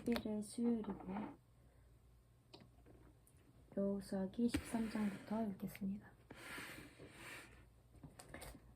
11일 수요일이고 여호수아기 13장부터 읽겠습니다.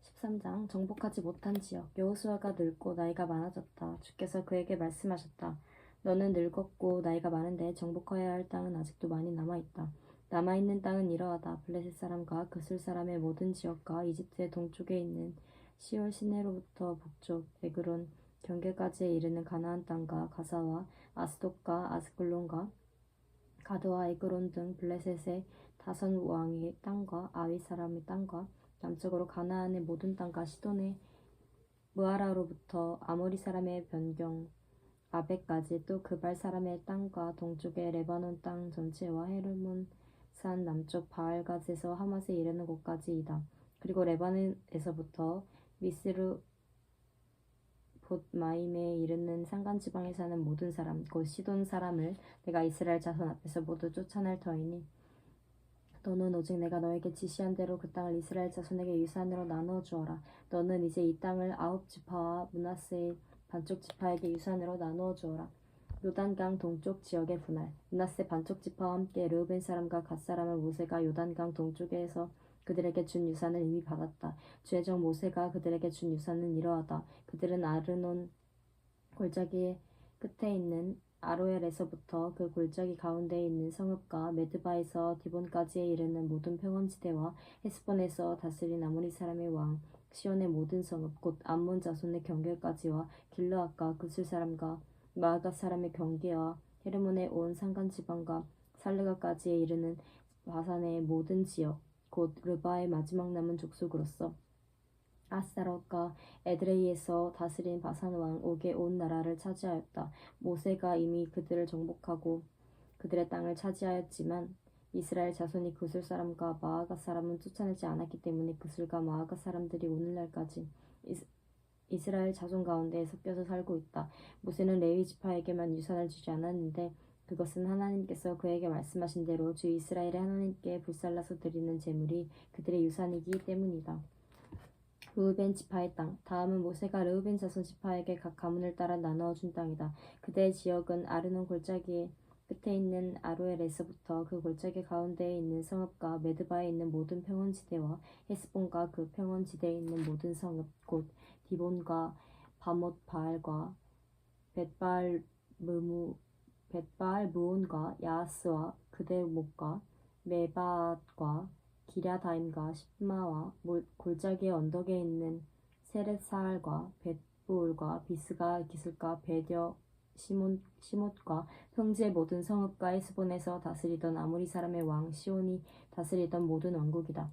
13장 정복하지 못한 지역. 여호수아가 늙고 나이가 많아졌다. 주께서 그에게 말씀하셨다. 너는 늙었고 나이가 많은데 정복해야 할 땅은 아직도 많이 남아있다. 남아있는 땅은 이러하다. 블레셋 사람과 그술 사람의 모든 지역과 이집트의 동쪽에 있는 시올 시내로부터 북쪽 에그론 경계까지에 이르는 가나안 땅과 가사와 아스돗과 아스글론과 가드와 에그론 등 블레셋의 다선 왕의 땅과 아위 사람의 땅과 남쪽으로 가나안의 모든 땅과 시돈의 무아라로부터 아모리 사람의 변경 아벡까지 또 그발 사람의 땅과 동쪽의 레바논 땅 전체와 헤르몬 산 남쪽 바알갓에서 하맛에 이르는 곳까지이다. 그리고 레바논에서부터 미스르 봇마임에 이르는 산간지방에 사는 모든 사람 곧 시돈 사람을 내가 이스라엘 자손 앞에서 모두 쫓아낼 터이니 너는 오직 내가 너에게 지시한 대로 그 땅을 이스라엘 자손에게 유산으로 나누어 주어라. 너는 이제 이 땅을 아홉 지파와 므낫세의 반쪽 지파에게 유산으로 나누어 주어라. 요단강 동쪽 지역의 분할. 므낫세 반쪽 지파와 함께 르우벤 사람과 갓 사람을 모세가 요단강 동쪽에서 그들에게 준 유산을 이미 받았다. 주의 종 모세가 그들에게 준 유산은 이러하다. 그들은 아르논 골짜기의 끝에 있는 아로엘에서부터 그 골짜기 가운데에 있는 성읍과 메드바에서 디본까지에 이르는 모든 평원지대와 헤스본에서 다스린 아모리 사람의 왕 시온의 모든 성읍 곧 암몬 자손의 경계까지와 길르앗과 그술 사람과 마아갓 사람의 경계와 헤르몬의 온 산간지방과 살르가까지에 이르는 바산의 모든 지역 곧 르바의 마지막 남은 족속으로서 아스타롯과 에드레이에서 다스린 바산 왕 옥의 온 나라를 차지하였다. 모세가 이미 그들을 정복하고 그들의 땅을 차지하였지만 이스라엘 자손이 그술 사람과 마아갓 사람은 쫓아내지 않았기 때문에 그술과 마아갓 사람들이 오늘날까지 이스라엘 자손 가운데 섞여서 살고 있다. 모세는 레위 지파에게만 유산을 주지 않았는데 그것은 하나님께서 그에게 말씀하신 대로 주 이스라엘의 하나님께 불살라서 드리는 제물이 그들의 유산이기 때문이다. 르우벤 지파의 땅. 다음은 모세가 르우벤 자손 지파에게 각 가문을 따라 나누어 준 땅이다. 그들의 지역은 아르논 골짜기 끝에 있는 아로엘에서부터 그 골짜기 가운데에 있는 성읍과 메드바에 있는 모든 평원지대와 헤스본과 그 평원지대에 있는 모든 성읍 곧 디본과 바못 바알과 벳바알 무온과 야하스와 그대 목과 메바앗과 기랴다임과 십마와 골짜기의 언덕에 있는 세렛사알과 벳부울과 비스가 기슬과 베뎌 시못과 평지의 모든 성읍과 헤스본에서 다스리던 아모리 사람의 왕 시온이 다스리던 모든 왕국이다.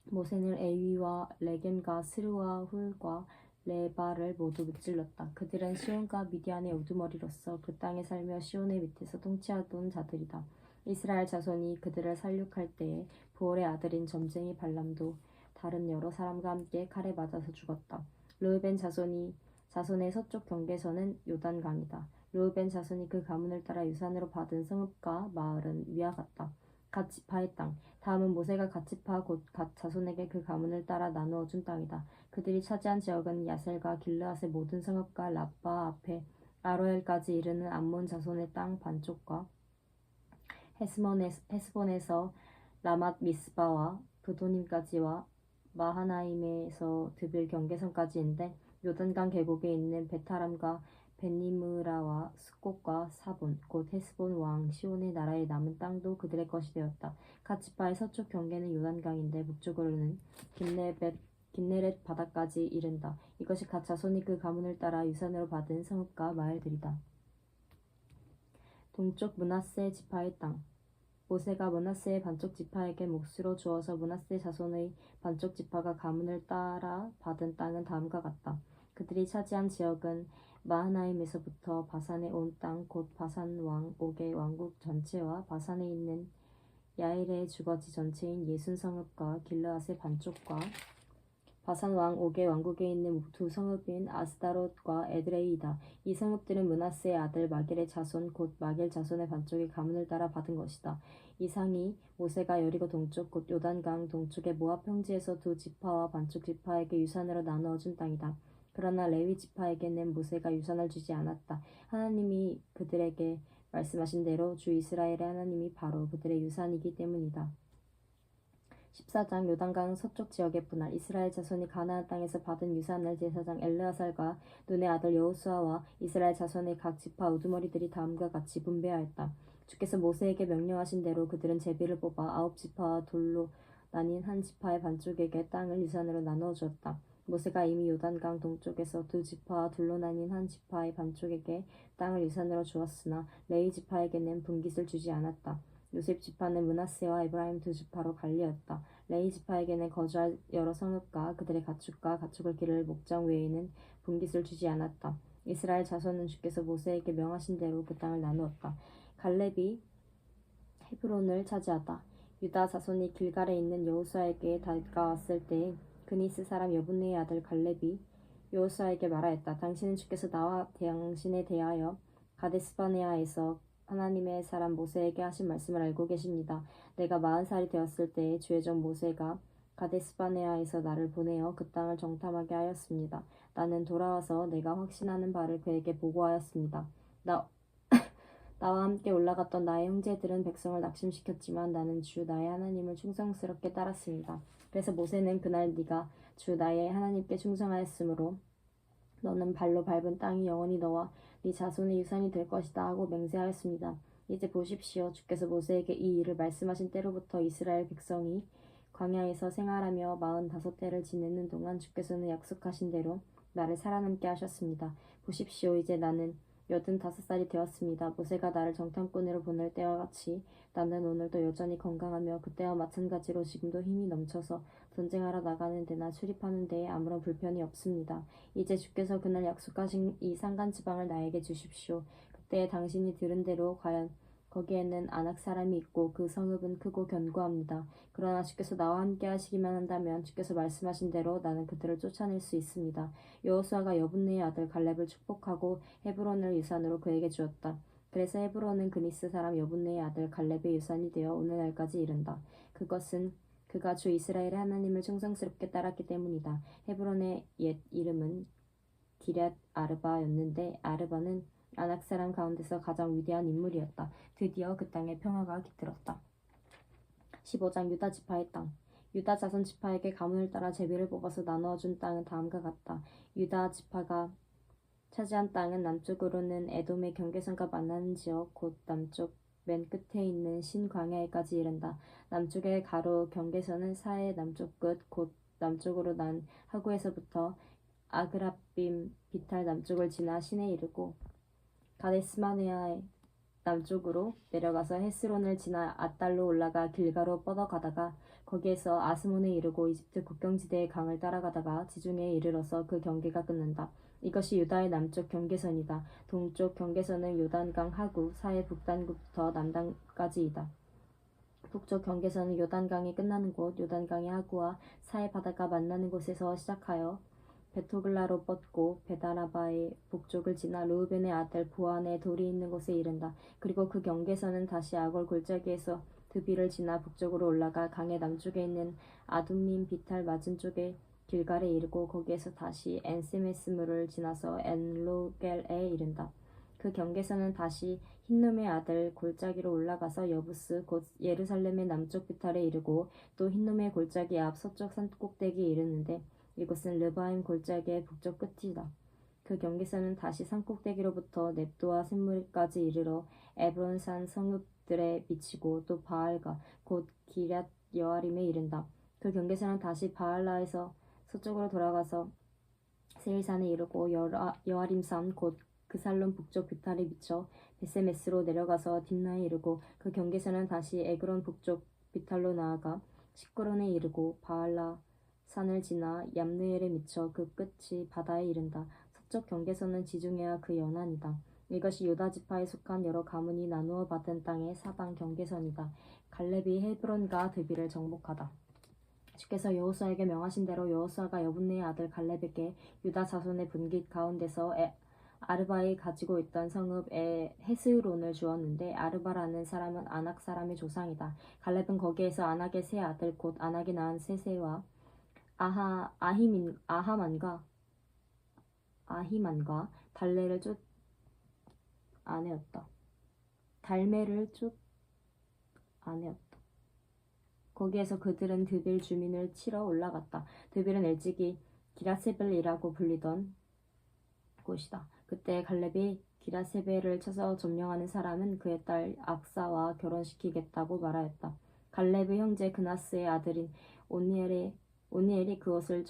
모세는 에위와 레겜과 스르와 훌과 레바를 모두 무찔렀다. 그들은 시온과 미디안의 우두머리로서 그 땅에 살며 시온의 밑에서 통치하던 자들이다. 이스라엘 자손이 그들을 살육할 때에 부올의 아들인 점쟁이 발람도 다른 여러 사람과 함께 칼에 맞아서 죽었다. 르우벤 자손의 서쪽 경계선은 요단강이다. 르우벤 자손이 그 가문을 따라 유산으로 받은 성읍과 마을은 위와 같다. 갓 지파의 땅. 다음은 모세가 갓 지파 곧 갓 자손에게 그 가문을 따라 나누어 준 땅이다. 그들이 차지한 지역은 야셀과 길르앗의 모든 성읍과 라빠 앞에 아로엘까지 이르는 암몬 자손의 땅 반쪽과 헤스본에서 라맛 미스바와 브도님까지와 마하나임에서 드빌 경계선까지인데 요단강 계곡에 있는 베타람과 벳니므라와 스꽃과 사본 곧 헤스본 왕 시온의 나라에 남은 땅도 그들의 것이 되었다. 갓 지파의 서쪽 경계는 요단강인데 북쪽으로는 긴네렛 바다까지 이른다. 이것이 갓 자손이 그 가문을 따라 유산으로 받은 성읍과 마을들이다. 동쪽 므낫세 지파의 땅. 모세가 므낫세의 반쪽 지파에게 몫으로 주어서 므낫세 자손의 반쪽 지파가 가문을 따라 받은 땅은 다음과 같다. 그들이 차지한 지역은 마하나임에서부터 바산의 온 땅 곧 바산 왕 옥의 왕국 전체와 바산에 있는 야일의 주거지 전체인 예순 성읍과 길르앗의 반쪽과 바산 왕 옥의 왕국에 있는 두 성읍인 아스다롯과 에드레이이다. 이 성읍들은 므낫세의 아들 마길의 자손 곧 마길 자손의 반쪽의 가문을 따라 받은 것이다. 이상이 모세가 여리고 동쪽 곧 요단강 동쪽의 모압 평지에서 두 지파와 반쪽 지파에게 유산으로 나누어 준 땅이다. 그러나 레위 지파에게는 모세가 유산을 주지 않았다. 하나님이 그들에게 말씀하신 대로 주 이스라엘의 하나님이 바로 그들의 유산이기 때문이다. 14장 요단강 서쪽 지역의 분할 이스라엘 자손이 가나안 땅에서 받은 유산을 제사장 엘르아살과 눈의 아들 여호수아와 이스라엘 자손의 각 지파 우두머리들이 다음과 같이 분배하였다. 주께서 모세에게 명령하신 대로 그들은 제비를 뽑아 9지파와 돌로 나뉜 한 지파의 반쪽에게 땅을 유산으로 나누어 주었다. 모세가 이미 요단강 동쪽에서 2지파와 둘로 나뉜 한 지파의 반쪽에게 땅을 유산으로 주었으나 레위 지파에게는 분깃을 주지 않았다. 요셉 지파는 므낫세와 에브라임 2지파로 갈리었다. 레위 지파에게는 거주할 여러 성읍과 그들의 가축과 가축을 기를 목장 외에는 분깃을 주지 않았다. 이스라엘 자손은 주께서 모세에게 명하신 대로 그 땅을 나누었다. 갈렙이 헤브론을 차지하다. 유다 자손이 길갈에 있는 여호수아에게 다가왔을 때 그니스 사람 여분네의 아들 갈렙이 여호수아에게 말하였다. 당신은 주께서 나와 당신에 대하여 가데스바네아에서 하나님의 사람 모세에게 하신 말씀을 알고 계십니다. 내가 40살이 되었을 때 주의 종 모세가 가데스바네아에서 나를 보내어 그 땅을 정탐하게 하였습니다. 나는 돌아와서 내가 확신하는 바를 그에게 보고하였습니다. 나와 함께 올라갔던 나의 형제들은 백성을 낙심시켰지만 나는 주 나의 하나님을 충성스럽게 따랐습니다. 그래서 모세는 그날 네가 주 나의 하나님께 충성하였으므로 너는 발로 밟은 땅이 영원히 너와 네 자손의 유산이 될 것이다 하고 맹세하였습니다. 이제 보십시오. 주께서 모세에게 이 일을 말씀하신 때로부터 이스라엘 백성이 광야에서 생활하며 45대를 지내는 동안 주께서는 약속하신 대로 나를 살아남게 하셨습니다. 보십시오. 이제 나는 85살이 되었습니다. 모세가 나를 정탐꾼으로 보낼 때와 같이 나는 오늘도 여전히 건강하며 그때와 마찬가지로 지금도 힘이 넘쳐서 전쟁하러 나가는 데나 출입하는 데에 아무런 불편이 없습니다. 이제 주께서 그날 약속하신 이 산간 지방을 나에게 주십시오. 그때 당신이 들은 대로 과연 거기에는 아낙 사람이 있고 그 성읍은 크고 견고합니다. 그러나 주께서 나와 함께 하시기만 한다면 주께서 말씀하신 대로 나는 그들을 쫓아낼 수 있습니다. 여호수아가 여분네의 아들 갈렙을 축복하고 헤브론을 유산으로 그에게 주었다. 그래서 헤브론은 그니스 사람 여분네의 아들 갈렙의 유산이 되어 오늘날까지 이른다. 그것은 그가 주 이스라엘의 하나님을 충성스럽게 따랐기 때문이다. 헤브론의 옛 이름은 기럇 아르바였는데 아르바는 아낙 사람 가운데서 가장 위대한 인물이었다. 드디어 그 땅에 평화가 깃들었다. 15장 유다 지파의 땅. 유다 자손 지파에게 가문을 따라 제비를 뽑아서 나누어준 땅은 다음과 같다. 유다 지파가 차지한 땅은 남쪽으로는 에돔의 경계선과 만나는 지역 곧 남쪽 맨 끝에 있는 신광야에까지 이른다. 남쪽의 가로 경계선은 사해 남쪽 끝 곧 남쪽으로 난 하구에서부터 아그라빔 비탈 남쪽을 지나 신에 이르고 가데스마네아의 남쪽으로 내려가서 헤스론을 지나 앗달로 올라가 길가로 뻗어가다가 거기에서 아스몬에 이르고 이집트 국경지대의 강을 따라가다가 지중해에 이르러서 그 경계가 끝난다. 이것이 유다의 남쪽 경계선이다. 동쪽 경계선은 요단강 하구, 사해 북단구부터 남단까지이다. 북쪽 경계선은 요단강이 끝나는 곳, 요단강의 하구와 사해 바다가 만나는 곳에서 시작하여 베토글라로 뻗고 베다라바의 북쪽을 지나 르우벤의 아들 보안의 돌이 있는 곳에 이른다. 그리고 그 경계선은 다시 아골 골짜기에서 드비를 지나 북쪽으로 올라가 강의 남쪽에 있는 아둠민 비탈 맞은쪽의 길갈에 이르고 거기에서 다시 엔세메스물을 지나서 엔로겔에 이른다. 그 경계선은 다시 흰놈의 아들 골짜기로 올라가서 여부스 곧 예루살렘의 남쪽 비탈에 이르고 또 흰놈의 골짜기 앞 서쪽 산꼭대기에 이르는데 이곳은 르바임 골짜기의 북쪽 끝이다. 그 경계선은 다시 산꼭대기로부터 넵도와 샘물까지 이르러 에브론산 성읍들에 미치고 또 바알가 곧 기럇 여아림에 이른다. 그 경계선은 다시 바알라에서 서쪽으로 돌아가서 세일산에 이르고 여아림산 곧 그살론 북쪽 비탈에 미쳐 베세메스로 내려가서 딥나에 이르고 그 경계선은 다시 에그론 북쪽 비탈로 나아가 시끄론에 이르고 바알라 산을 지나 얌느엘에 미쳐 그 끝이 바다에 이른다. 서쪽 경계선은 지중해와 그 연안이다. 이것이 유다 지파에 속한 여러 가문이 나누어 받은 땅의 사방 경계선이다. 갈렙이 헤브론과 드비를 정복하다. 주께서 여호수아에게 명하신 대로 여호수아가 여분네의 아들 갈렙에게 유다 자손의 분깃 가운데서 아르바에 가지고 있던 성읍 헤스론을 주었는데 아르바라는 사람은 아낙 사람의 조상이다. 갈렙은 거기에서 아낙의 세 아들 곧 아낙이 낳은 세세와 아하만과 아히만과 달매를 쫓 아내였다. 거기에서 그들은 드빌 주민을 치러 올라갔다. 드빌은 일찍이 기라세벨이라고 불리던 곳이다. 그때 갈렙이 기라세벨을 쳐서 점령하는 사람은 그의 딸 악사와 결혼시키겠다고 말하였다. 갈렙의 형제 그나스의 아들인 오니엘이 그것을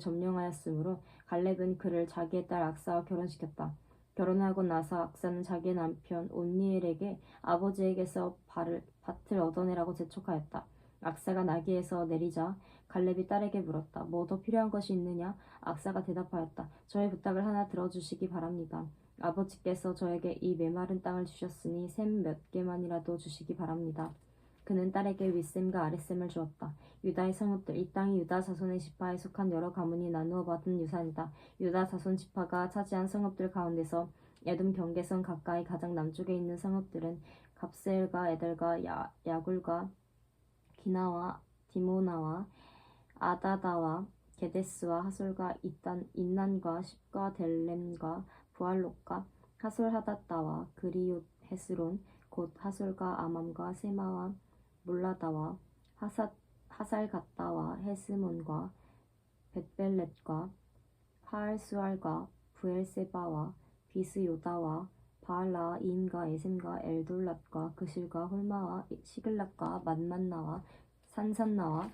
점령하였으므로 갈렙은 그를 자기의 딸 악사와 결혼시켰다. 결혼하고 나서 악사는 자기의 남편 온니엘에게 아버지에게서 밭을 얻어내라고 재촉하였다. 악사가 나귀에서 내리자 갈렙이 딸에게 물었다. 뭐 더 필요한 것이 있느냐? 악사가 대답하였다. 저의 부탁을 하나 들어주시기 바랍니다. 아버지께서 저에게 이 메마른 땅을 주셨으니 샘 몇 개만이라도 주시기 바랍니다. 그는 딸에게 윗샘과 아랫샘을 주었다. 유다의 성읍들, 이 땅이 유다 자손의 지파에 속한 여러 가문이 나누어 받은 유산이다. 유다 자손 지파가 차지한 성읍들 가운데서 에돔 경계선 가까이 가장 남쪽에 있는 성읍들은 갑세엘과 에델과 야굴과 기나와 디모나와 아다다와 게데스와 하솔과 인난과 십과 델렘과 부알롯과 하솔하닷다와 그리옷 헤스론 곧 하솔과 아맘과 세마와 몰라다와 하살갓다와 헤스몬과 벳벨렛과 파알수알과 부엘세바와 비스요다와 바알라 이임과 에셈과 엘돌랏과 그실과 홀마와 시글락과 만만나와 산산나와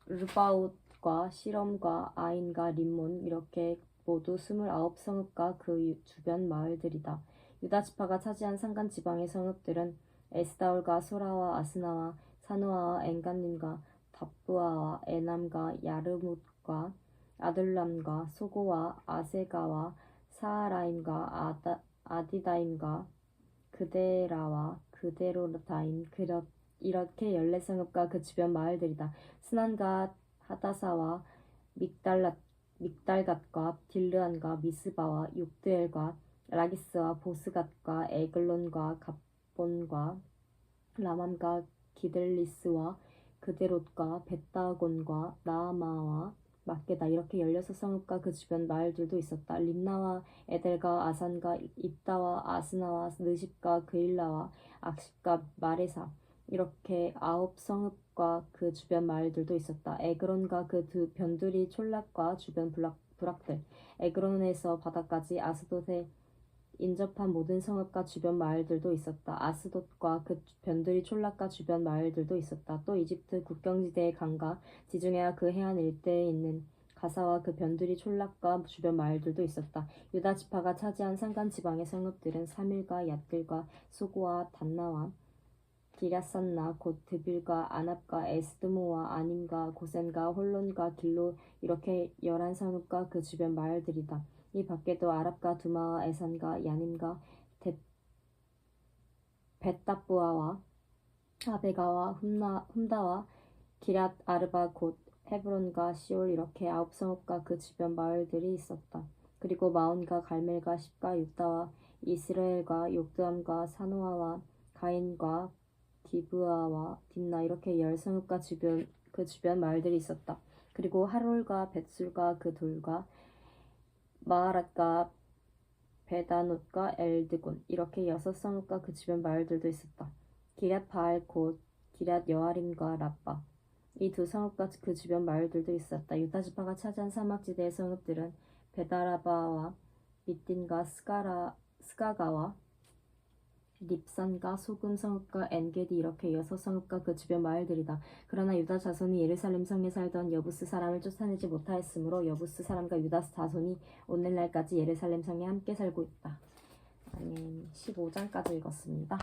르바웃과 시럼과 아인과 림몬 이렇게 모두 29성읍과 그 주변 마을들이다. 유다 지파가 차지한 산간 지방의 성읍들은 에스다올과 소라와 아스나와 사누아와 엔간님과 답부아와 에남과 야르뭇과 아들람과 소고와 아세가와 사하라임과 아디다임과 그데라와 그데로다임 이렇게 14성읍과 그 주변 마을들이다. 스난과 하다사와 믹달갓과 딜르안과 미스바와 욕드엘과 라기스와 보스갓과 에글론과 갑본과 라맘과 기들리스와 그데롯과 벳다곤과 나아마와 막게다 이렇게 16성읍과 그 주변 마을들도 있었다. 림나와 에델과 아산과 입다와 아스나와 느십과 그일라와 악십과 마레사 이렇게 9성읍과 그 주변 마을들도 있었다. 에그론과 그 두 변두리 촌락과 주변 부락들 에그론에서 바다까지 아스돗에 인접한 모든 성읍과 주변 마을들도 있었다. 아스돗과 그 변두리 촌락과 주변 마을들도 있었다. 또 이집트 국경지대의 강과 지중해와 그 해안 일대에 있는 가사와 그 변두리 촌락과 주변 마을들도 있었다. 유다 지파가 차지한 산간 지방의 성읍들은 사밀과 얏들과 소고와 단나와 기랴산나 곧 드빌과 아납과 에스드모와 아님과 고센과 홀론과 길로 이렇게 11성읍과 그 주변 마을들이다. 이 밖에도 아랍과 두마와 에산과 야님과 벳다부아와 아베가와 훔다와 기랏 아르바 곧 헤브론과 시올 이렇게 9성읍과 그 주변 마을들이 있었다. 그리고 마온과 갈멜과 십과 유다와 이스라엘과 욕드암과 사노아와 가인과 기브아와 딥나 이렇게 10성읍과 그 주변 마을들이 있었다. 그리고 하롤과 벳술과 그 돌과 마하랏과 베다논과 엘드곤 이렇게 6성읍과 그 주변 마을들도 있었다. 기럇 바알 곧 기럇 여아림과 라빠 이 2성읍과 그 주변 마을들도 있었다. 유다 지파가 차지한 사막지대의 성읍들은 베다라바와 밑딘과 스가가와 립산과 소금 성읍과 엔게디 이렇게 6성읍과 그 주변 마을들이다. 그러나 유다 자손이 예루살렘 성에 살던 여부스 사람을 쫓아내지 못하였으므로 여부스 사람과 유다 자손이 오늘날까지 예루살렘 성에 함께 살고 있다. 아멘. 15장까지 읽었습니다.